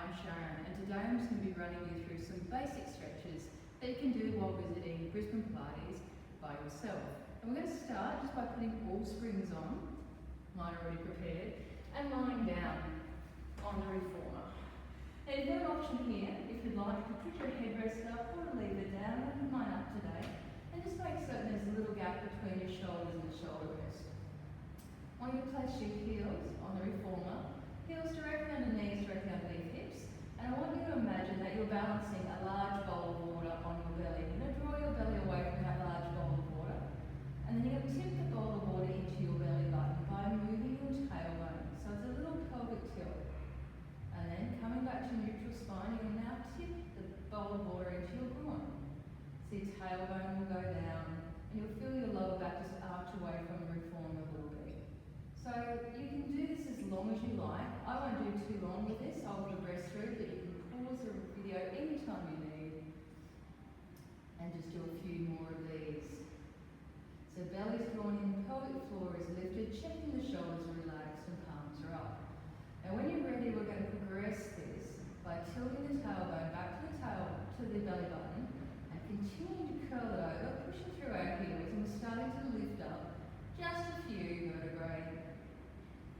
I'm Sharon, and today I'm just going to be running you through some basic stretches that you can do while visiting Brisbane Pilates by yourself. And we're going to start just by putting all springs on, mine already prepared, and lying down on the reformer. Now you've got an option here, if you'd like, to put your headrest up or leave it down. I put mine up today, and just make certain there's a little gap between your shoulders and the shoulder rest. I want you to place your heels on the reformer, heels directly under knees, directly underneath hips, and I want you to imagine that you're balancing a large bowl of water on your belly. You're going to draw your belly away from that large bowl of water, and then you're going to tip the bowl of water into your belly button by moving your tailbone. So it's a little pelvic tilt. And then coming back to neutral spine, you're going to now tip the bowl of water into your groin. So your tailbone will go down, and you'll feel your lower back just arch away from the reformer a little bit. So you can do this as long as you like. I won't do too long with this, I'll progress through, but you can pause the video anytime you need and just do a few more of these. So belly's drawn in, pelvic floor is lifted, checking the shoulders are relaxed and palms are up. Now when you're ready, we're going to progress this by tilting the tailbone back to the belly button and continuing to curl it over, pushing through our heels, and we're starting to lift up just a few vertebrae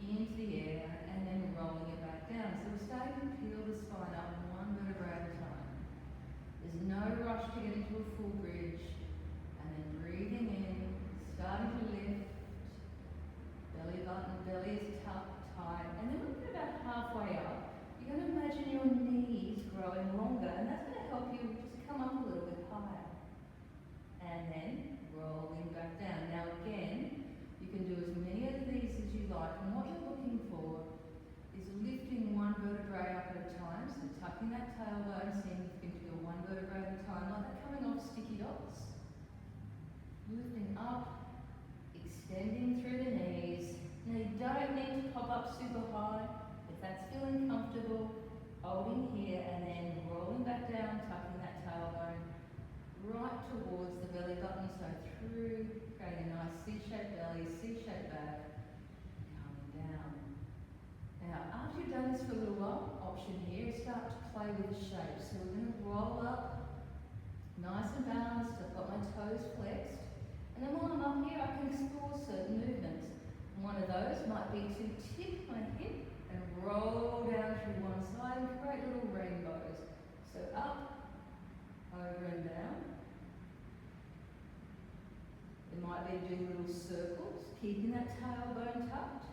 into the air and then rolling it back down. So we're starting to peel the spine up one vertebrae at a time. There's no rush to get into a full bridge, and then breathing in, starting to lift, belly button, belly is tucked tight, and then when we get about halfway up, you're going to imagine your knees growing longer, and that's going to help you just come up a little bit higher. And then rolling back down. Now again, you can do as many of these as you like, and what you're looking for is lifting one vertebrae up at a time, so tucking that tailbone, seeing if you can feel one vertebrae at a time, like that coming off sticky dots. Lifting up, extending through the knees. Now you don't need to pop up super high. If that's feeling comfortable, holding here and then rolling back down, tucking that tailbone right towards the belly button, so through, creating a nice C-shaped belly, C-shaped back, coming down. Now, after you've done this for a little while, option here is start to play with the shape. So we're going to roll up, nice and balanced. I've got my toes flexed. And then while I'm up here, I can explore certain movements. And one of those might be to tip my hip and roll down through one side and create little rainbows. So up, over and down. It might be to do little circles, keeping that tailbone tucked.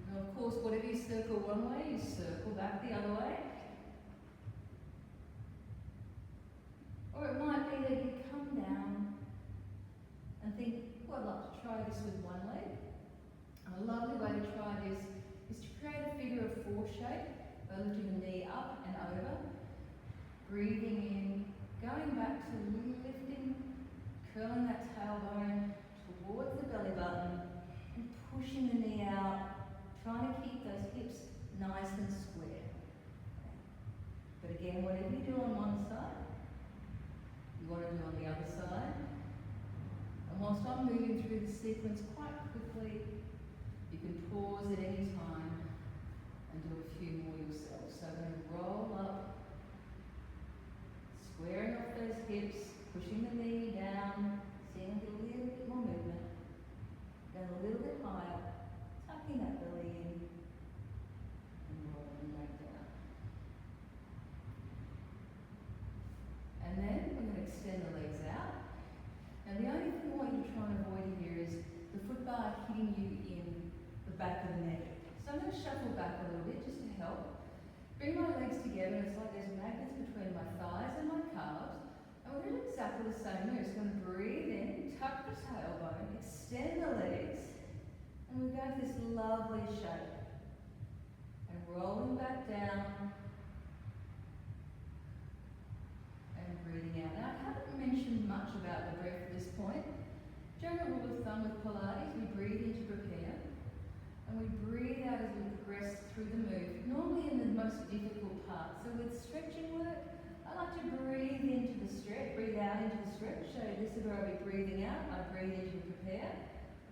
And of course, whatever you circle one way, you circle back the other way. Or it might be that you come down and think, oh, I'd like to try this with one leg. And a lovely way to try this is to create a figure of four shape by lifting the knee up and over, breathing in, going back to lifting, curling that tailbone towards the belly button and pushing the knee out, trying to keep those hips nice and square. But again, whatever you do on one side, you want to do on the other side. And whilst I'm moving through the sequence quite quickly, you can pause at any time and do a few more yourself. So I'm going to roll up, squaring off those hips, pushing the knee down, seeing a little bit more movement, then a little bit higher, tucking that belly in, and rolling back down. And then we're going to extend the legs out. Now the only thing I want you to try and avoid here is the foot bar hitting you in the back of the neck. So I'm going to shuffle back a little bit just to help. Bring my legs together, and it's like there's magnets between my thighs and my calves. And we're going to do exactly the same move. So I'm going to breathe in, tuck the tailbone, extend the legs, and we go to this lovely shape. And rolling back down, and breathing out. Now I haven't mentioned much about the breath at this point. General rule of thumb with Pilates, we breathe in to prepare, and we breathe out as we progress through the move, normally in the most difficult part. So with stretching work, I like to breathe into the stretch, breathe out into the stretch. So this is where I'll be breathing out, I breathe in to prepare,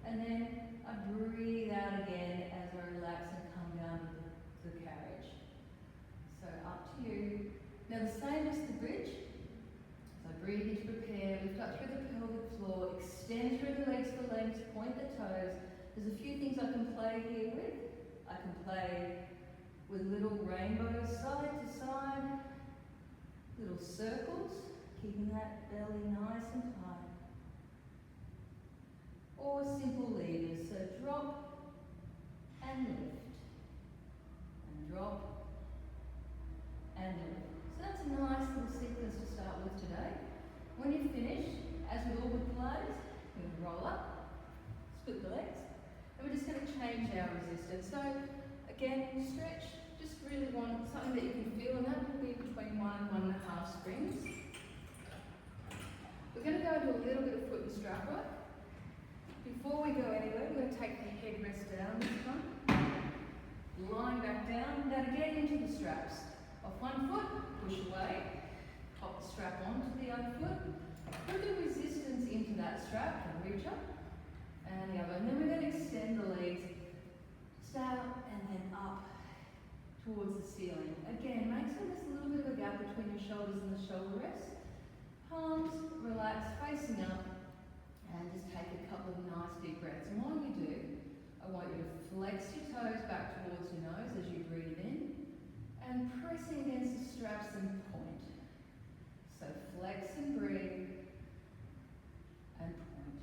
and then I breathe out again as I relax and come down to the carriage. Now the same as the bridge. So breathe in to prepare, lift up through the pelvic floor, extend through the legs for length, point the toes. There's a few things I can play here with. I can play with little rainbows side to side, little circles, keeping that belly nice and high. Or simple levers, so drop and lift, and drop and lift. So that's a nice little sequence to start with today. When you're finished, as with all good Pilates, you're going to roll up, split the legs, and we're just going to change our resistance. So again, stretch, just really want something that you can feel, and that will be between 1 and 1.5 springs. We're going to go into a little bit of foot and strap work. Before we go anywhere, we're going to take the headrest down this time, lying back down. Now to get into the straps, off one foot, push away, pop the strap onto the other foot, put the resistance into that strap and reach up, and the other. And then we're going to extend the legs, stay up and then up towards the ceiling. Again, make sure there's a little bit of a gap between your shoulders and the shoulder rest. Palms relax, facing up, and just take a couple of nice deep breaths. And while you do, I want you to flex your toes back towards your nose as you breathe in, and pressing against the straps and point. So flex and breathe, and point.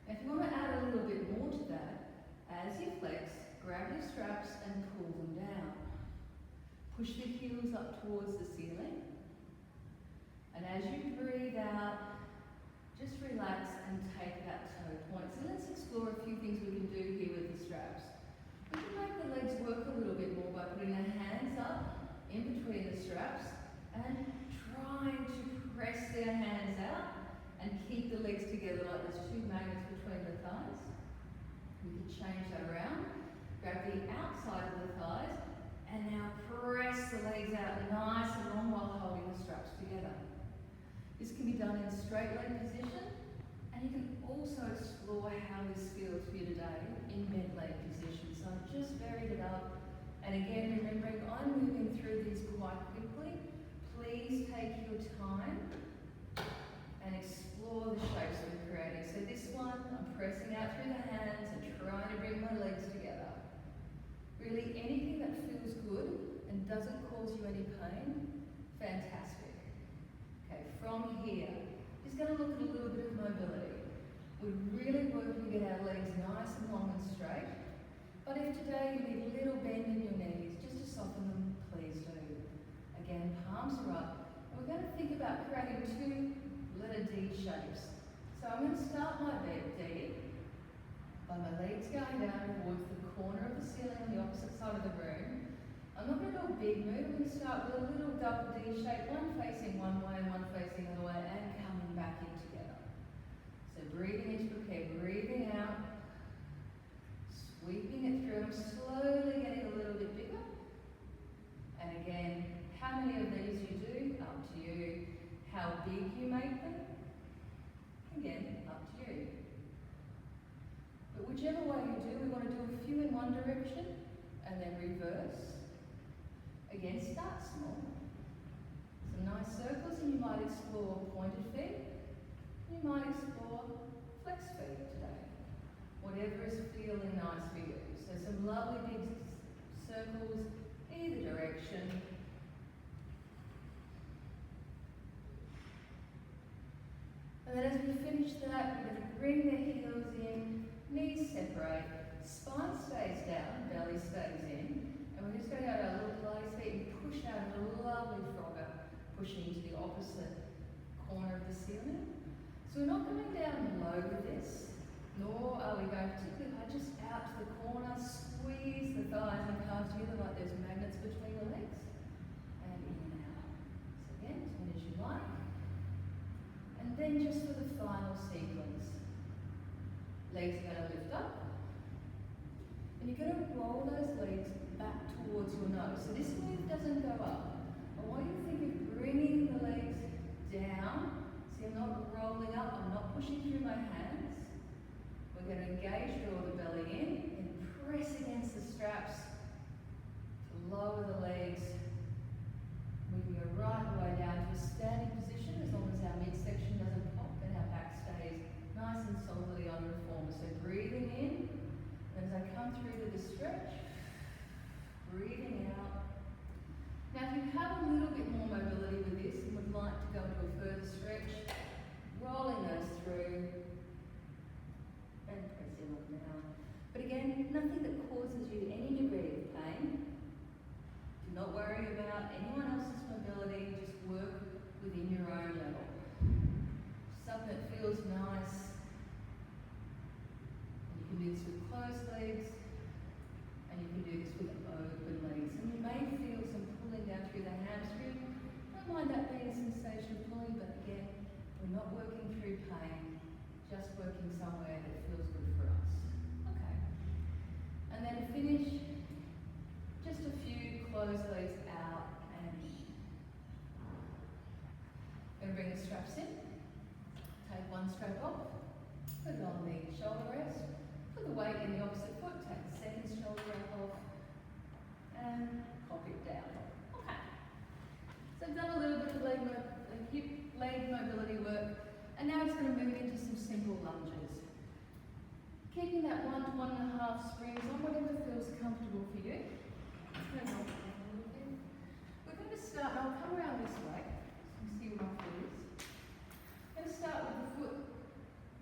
Now if you want to add a little bit more to that, as you flex, grab your straps and pull them down. Push the heels up towards the ceiling. And as you breathe out, just relax and take that toe point. So let's explore a few things we can do here with the straps. We can make the legs work a little bit more by putting the hands up in between the straps and trying to press their hands out and keep the legs together like there's two magnets between the thighs. We can change that around. Grab the outside of the thighs and now press the legs out nice and long while holding the straps together. This can be done in straight leg position, and you can also explore how this feels for you today in bent leg position. So I've just varied it up, and again remembering I'm moving through these quite quickly. Please take your time and explore the shapes that we're creating. So this one, I'm pressing out through the hands and trying to bring my legs together. Really anything that feels good and doesn't cause you any pain, fantastic. From here, just going to look at a little bit of mobility. We're really working to get our legs nice and long and straight. But if today you need a little bend in your knees, just to soften them, please do. Again, palms are up. And we're going to think about creating two letter D shapes. So I'm going to start my D by my legs going down towards the corner of the ceiling on the opposite side of the room. I'm not going to do a big move. I'm going to start with a little double D shape, one facing one way and one facing the other way, and coming back in together. So breathing in to prepare, breathing out, sweeping it through. I'm slowly getting a little bit bigger. And again, how many of these you do, up to you. How big you make them, again, up to you. But whichever way you do, we want to do a few in one direction and then reverse. Again, start small. Some nice circles, and you might explore pointed feet. You might explore flex feet today. Whatever is feeling nice for you. So some lovely big circles, either direction. And then as we finish that, we're going to bring the heels in, knees separate, spine stays down, belly stays in. And we're just going to go to our little Pilates feet and push out a lovely frogger, pushing into the opposite corner of the ceiling. So we're not going down low with this, nor are we going particularly high, just out to the corner, squeeze the thighs and calves together like there's magnets between the legs, and in and out. So again, as many as you like. And then just for the final sequence, legs are going to lift up, and you're going to roll those legs back towards your nose. So this move doesn't go up. I want you to think of bringing the legs down. See, I'm not rolling up, I'm not pushing through my hands. We're going to engage, draw the belly in, and press against the straps to lower the legs. We come through to the stretch, breathing out. Now if you have a little bit more mobility with this and would like to go into a further stretch, rolling those through and pressing on down. But again, nothing that causes you any degree of pain. Do not worry about anyone else's mobility, just work within your own level. Something that feels nice. And you can do this with closed legs, and you can do this with open legs. And you may feel some pulling down through the hamstring. Don't mind that being a sensation of pulling, but again, we're not working through pain, just working somewhere that feels good for us. Okay. And then to finish, just a few closed legs out and in. Going to bring the straps in. Take one strap off, put it on the shoulder rest, put the weight in the opposite foot, take the second shoulder wrap off, and pop it down. Okay. So I've done a little bit of hip leg mobility work, and now it's going to move into some simple lunges. Keeping that 1 to 1.5 springs on, whatever feels comfortable for you. We're going to start, I'll come around this way, so you can see where my foot is. I'm going to start with the foot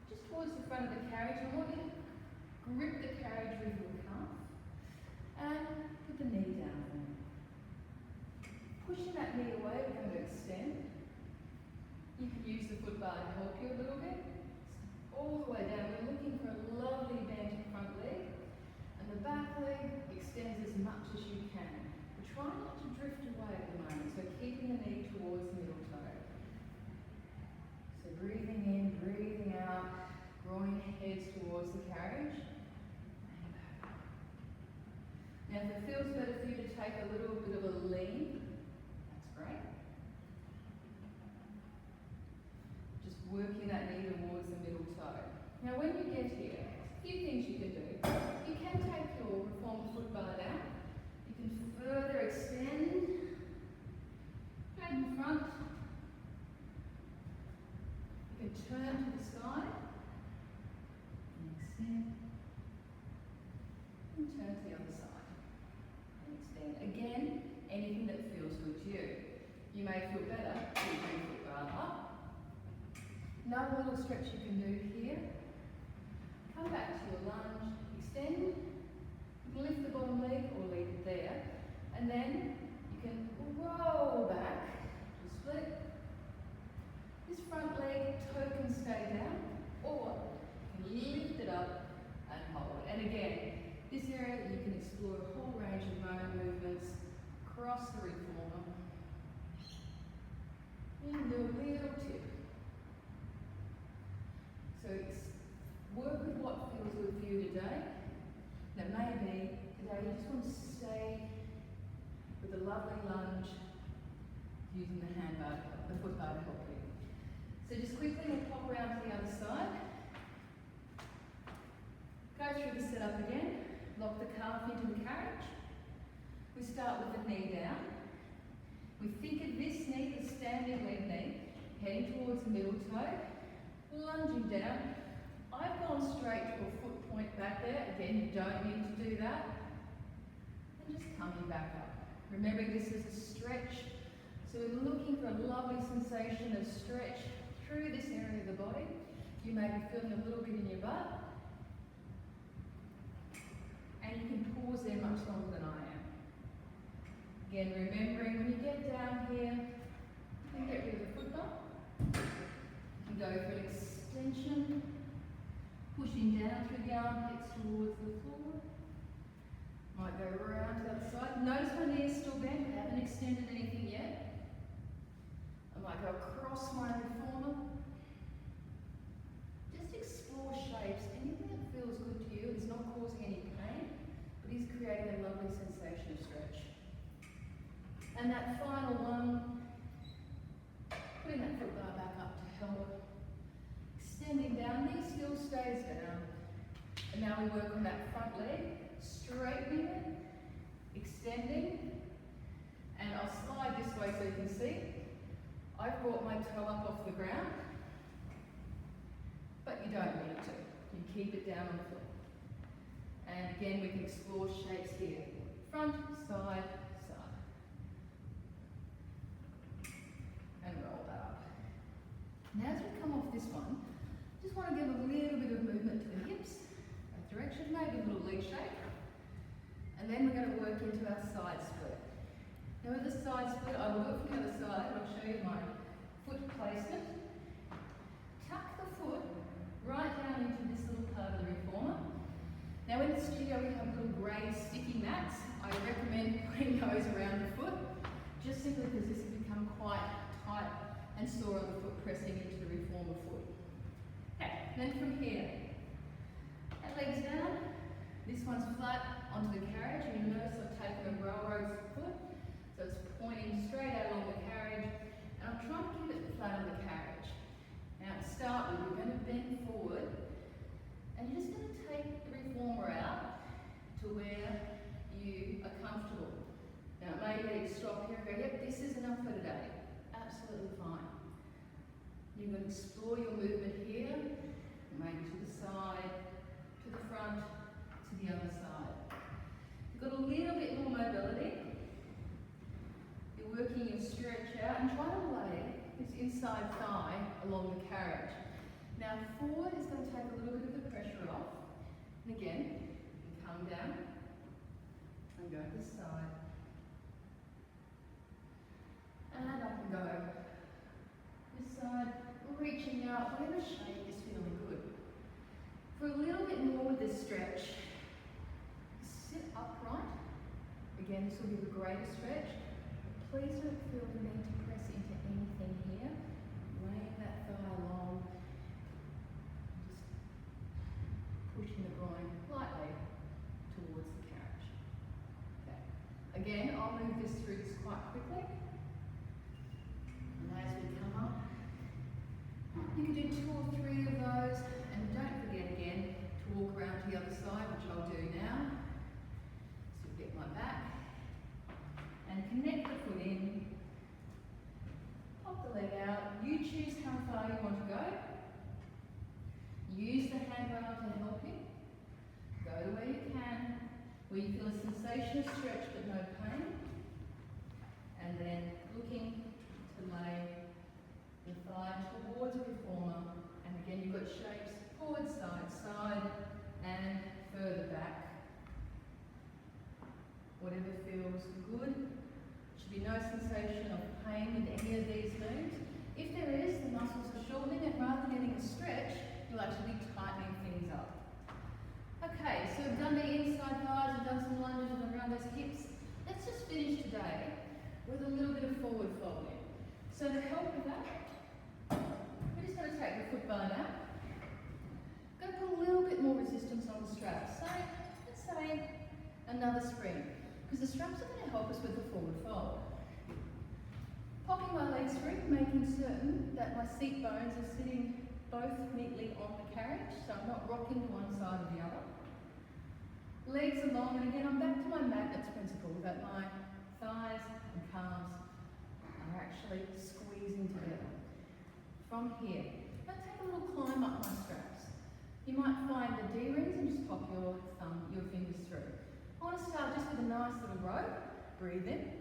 just towards the front of the carriage. I want you to grip the carriage with your calf and put the knee down. Pushing that knee away, we're going to extend. You can use the foot bar to help you a little bit. All the way down. We're looking for a lovely bent front leg, and the back leg extends as much as you can. But try not to drift away at the moment, so keeping the knee towards the middle toe. So breathing in, breathing out, groin heads towards the carriage. And back up. Now if it feels better for you to take a little bit of a lean, that's great. Just working that knee towards the middle toe. Now when you get here, a few things you can do. You can take your reformed foot bar down. You can further extend, straight in front. You can turn to the side, and extend, and turn to the other side, and extend. Again, anything that feels good to you. You may feel better if you bring your foot bar up. Another little stretch you can do here. Come back to your lunge, extend, you can lift the bottom leg or leave it there, and then you can roll back to split. This front leg toe can stay down, or you can lift it up and hold. And again, this area you can explore a whole range of motor movements across the reformer. And do a little tip. So work with what feels good for you today. Now maybe today you just want to stay with a lovely lunge using the hand bar, the foot bar to help you. So just quickly we'll pop around to the other side. Go through the setup again. Lock the calf into the carriage. We start with the knee down. We think of this knee, the standing leg knee, heading towards the middle toe. Lunging down. I've gone straight to a foot point back there. Again, you don't need to do that. And just coming back up. Remembering this is a stretch. So we're looking for a lovely sensation of stretch through this area of the body. You may be feeling a little bit in your butt. And you can pause there much longer than I am. Again, remembering when you get down here, you can get rid of the foot bar. You can go for an extension, pushing down through the armpits towards the floor. Might go around to the other side. Notice my knee is still bent, I haven't extended anything yet. I might go across my reformer. Just explore shapes. Anything that feels good to you is not causing any pain, but is creating a lovely sensation of stretch. And that final one, putting that foot bar back up to help. Extending down, knee still stays down. And now we work on that front leg, straightening it, extending, and I'll slide this way so you can see. I've brought my toe up off the ground, but you don't need to. You keep it down on the floor. And again, we can explore shapes here. Front, side, side. And roll that up. Now as we come off this one, just want to give a little bit of movement to the hips, both directions, maybe a little leg shake. And then we're going to work into our side split. Now with the side split, I will do it from the other side, and I'll show you my foot placement. Tuck the foot right down into this little part of the reformer. Now in the studio we have little grey sticky mats. I recommend putting those around the foot, just simply because this has become quite tight and sore on the foot pressing into the reformer foot. Okay, then from here, that leg's down, this one's flat onto the carriage. You notice I've taken a railroad foot, so it's pointing straight out along the carriage, and I'm trying to keep it flat on the carriage. Now to start with, we're going to bend forward, and you're just going to take the reformer out to where you are comfortable. Now maybe you stop here and go, yep, this is enough for today. Absolutely fine. You're going to explore your movement here, maybe to the side, to the front, to the other side. You've got a little bit more mobility. You're working your stretch out and try to lay this inside thigh along the carriage. Now forward is going to take a little bit of the pressure off. And again, you come down and go to the side. And up and go. This side, reaching out, whatever shape is feeling good. For a little bit more with this stretch, sit upright. Again, this will give a greater stretch. Please don't feel the need to press into anything here. Laying that thigh long. Just pushing the groin lightly towards the carriage. Okay. Again, I'll move this through this quite quickly. And as we come up, you can do 2 or 3 of those, and don't forget again to walk around to the other side, which I'll do now. So get my back, and connect the foot in, pop the leg out. You choose how far you want to go. Use the handrail to help you. Go to where you can, where you feel a sensation of stretch but no pain. And then looking to lay the thigh towards a reformer, and again you've got shapes forward, side, side, and further back. Whatever feels good. Should be no sensation of pain with any of these moves. If there is, the muscles are shortening, and rather than getting a stretch, you'll actually be tightening things up. Okay, so we've done the inside thighs, we've done some lunges, we've done around those hips. Let's just finish today with a little bit of forward folding. So to help with that, we're just going to take the foot bar down. Going to put a little bit more resistance on the straps. So let's say another spring, because the straps are going to help us with the forward fold. Popping my legs through, making certain that my seat bones are sitting both neatly on the carriage, so I'm not rocking to one side or the other. Legs are long, and again I'm back to my magnets principle, that my thighs and calves are actually squeezing together. From here, let's take a little climb up my straps. You might find the D-rings and just pop your fingers through. I want to start just with a nice little rope. Breathe in,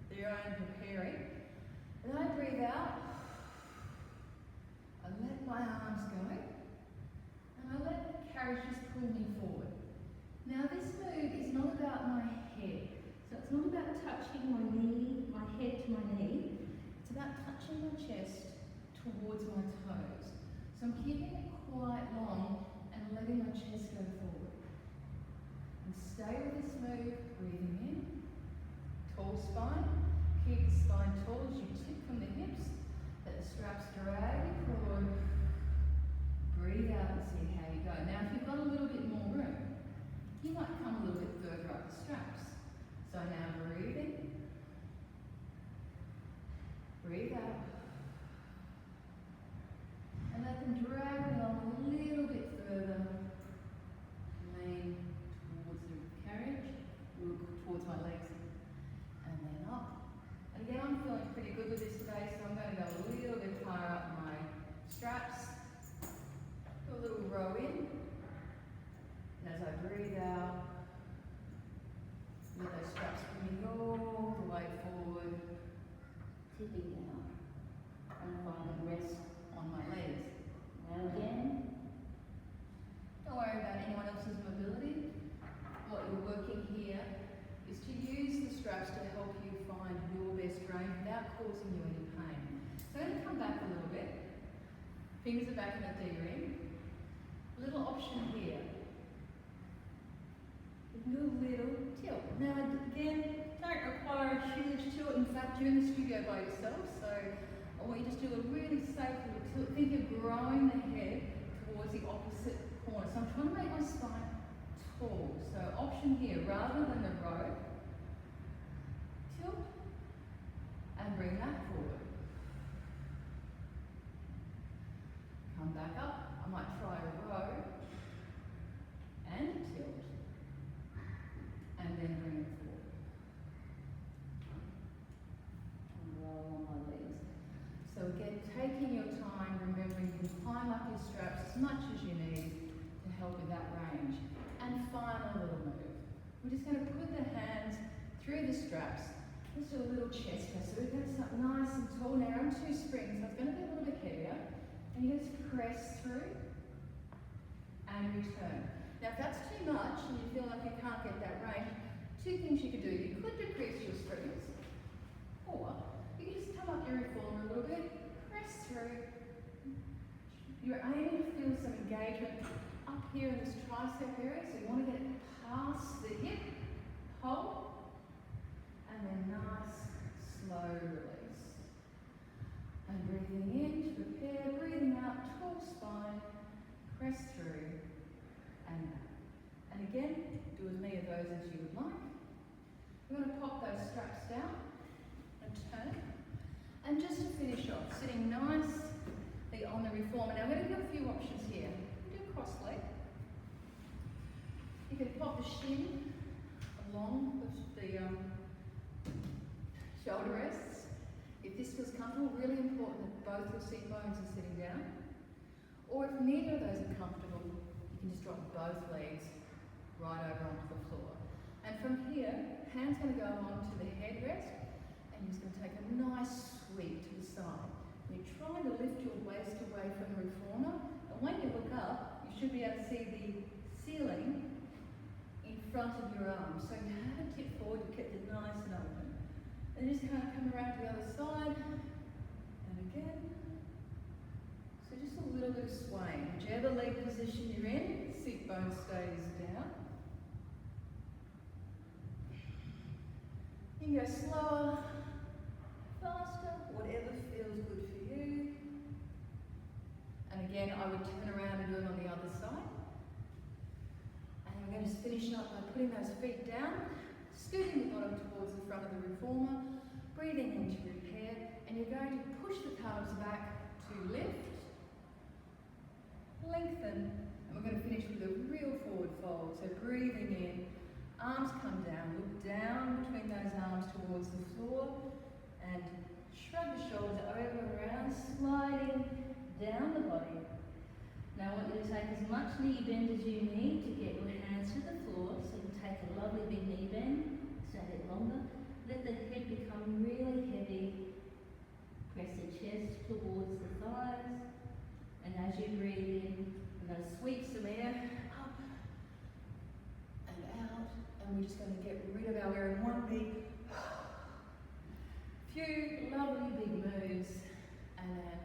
there I am preparing. And I breathe out. I let my arms go, and I let the carriage just pull me forward. Now this move is not about my head. So it's not about touching my knee, my head to my knee. It's about touching my chest towards my toes. So I'm keeping it quite long and letting my chest go forward. And stay with this move, breathing in. Tall spine. Keep the spine tall as you tip from the hips. Let the straps drag you forward. Breathe out and see how you go. Now if you've got a little bit more room, you might come a little bit further up the straps. So now breathe in. Breathe out. And let them drag along a little bit further. Lean towards the carriage, look towards my legs, and then up. And again, I'm feeling pretty good with this today, so I'm going to go a little bit higher up my straps. Do a little row in. And as I breathe out, Fingers are back in the D ring. Little option here. Do a little tilt. Now again, don't require a huge tilt. In fact, you're in the studio by yourself, so I want you to just do a really safe little tilt. Think of growing the head towards the opposite corner. So I'm trying to make my spine tall. So option here, rather than the row, tilt and bring that forward. Come back up. I might try a row and a tilt, and then bring it forward. And roll on my legs. So again, taking your time, remembering you can climb up your straps as much as you need to help with that range. And final little move. We're just going to put the hands through the straps. Let's do a little chest press. So we're going to start nice and tall. Now on 2 springs, so it's going to be a little bit heavier. And you just press through and return. Now if that's too much and you feel like you can't get that range, 2 things you could do. You could decrease your springs, or you can just come up your reformer a little bit, press through. You're aiming to feel some engagement up here in this tricep area, so you want to get it past the hip, hold, and then nice, slow release. And breathing in to prepare, breathing out, tall spine, press through, and out. And again, do as many of those as you would like. We're going to pop those straps down and turn. And just to finish off, sitting nicely on the reformer. Now I'm going to give a few options here. Do cross leg. You can pop the shin along the shoulder rests. If this feels comfortable, really important that both your seat bones are sitting down. Or if neither of those are comfortable, you can just drop both legs right over onto the floor. And from here, hands going to go onto the headrest, and you're just going to take a nice sweep to the side. And you're trying to lift your waist away from the reformer, and when you look up, you should be able to see the ceiling in front of your arms. So you haven't tipped forward, you kept it nice and open. And just kind of come around to the other side, and again. So just a little bit of swaying. Whichever leg position you're in, sit bone stays down. You can go slower, faster, whatever feels good for you. And again, I would turn around and do it on the other side. And we're going to just finish up by putting those feet down, scooting the bottom towards the front of the reformer, breathing in to repair, and you're going to push the calves back to lift, lengthen, and we're going to finish with a real forward fold. So breathing in, arms come down, look down between those arms towards the floor, and shrug the shoulders over and around, sliding down the body. Now I want you to take as much knee bend as you need to get your hands to the floor, so you can take a lovely big knee bend, stay a bit longer. Let the head become really heavy. Press the chest towards the thighs, and as you breathe in, we're going to sweep some air up and out, and we're just going to get rid of our air in one big few lovely big moves, and then